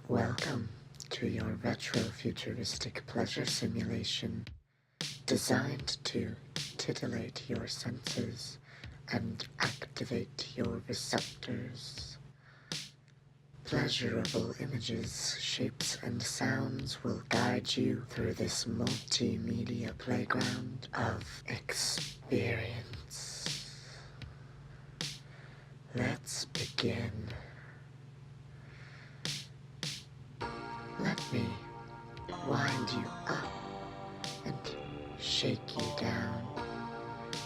Welcome to your retro-futuristic pleasure simulation, designed to titillate your senses and activate your receptors. Pleasurable images, shapes, and sounds will guide you through this multimedia playground of experience. Let's begin. Let me wind you up and shake you down.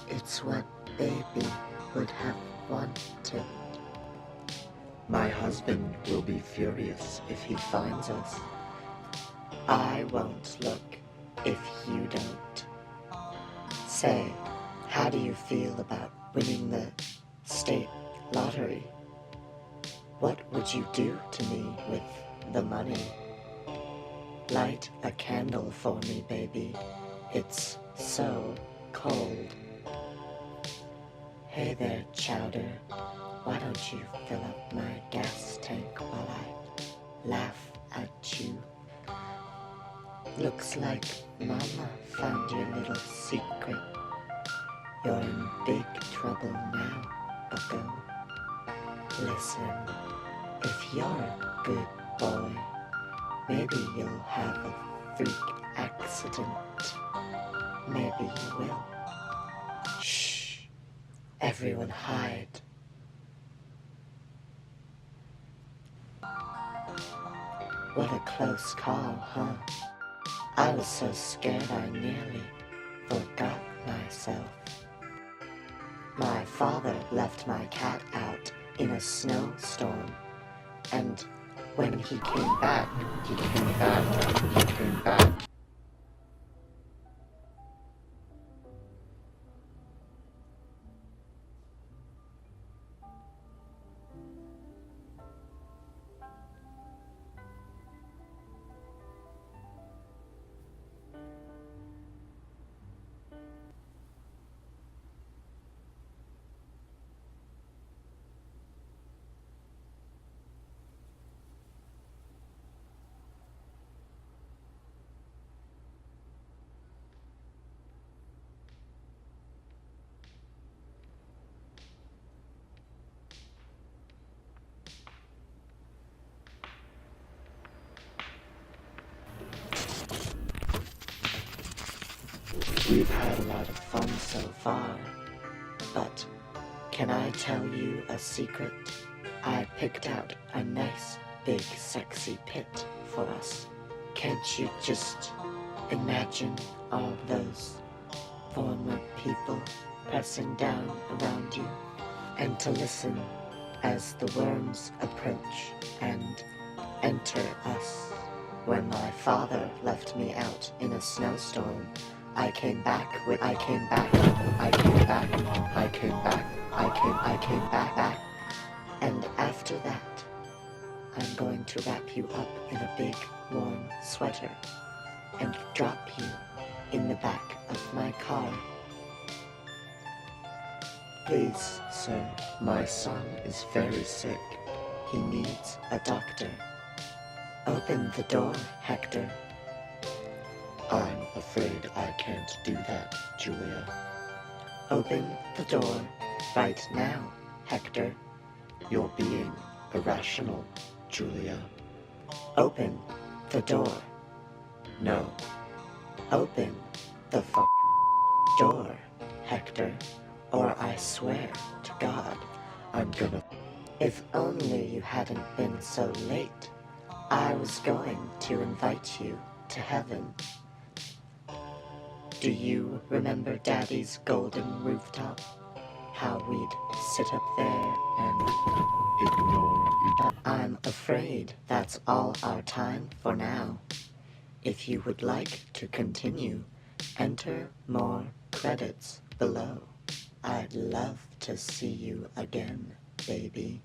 It's what baby would have wanted. My husband will be furious if he finds us. I won't look if you don't. Say, how do you feel about winning the state lottery? What would you do to me with the money? Light a candle for me, baby. It's so cold. Hey there, Chowder. Why don't you fill up my gas tank while I laugh at you? Looks like Mama found your little secret. You're in big trouble now, bucko. Listen, if you're a good boy, maybe you'll have a freak accident. Maybe you will. Shh! Everyone hide. What a close call, huh? I was so scared I nearly forgot myself. My father left my cat out in a snowstorm, and when he came back. We've had a lot of fun so far, but can I tell you a secret? I picked out a nice, big, sexy pit for us. Can't you just imagine all those former people pressing down around you, and to listen as the worms approach and enter us? When my father left me out in a snowstorm, I came back, and after that, I'm going to wrap you up in a big, warm sweater and drop you in the back of my car. Please, sir, my son is very sick. He needs a doctor. Open the door, Hector. I'm afraid I can't do that, Julia. Open the door right now, Hector. You're being irrational, Julia. Open the door. No. Open the door, Hector, or I swear to God, I'm gonna... If only you hadn't been so late. I was going to invite you to heaven. Do you remember Daddy's golden rooftop? How we'd sit up there and ignore you. I'm afraid that's all our time for now. If you would like to continue, enter more credits below. I'd love to see you again, baby.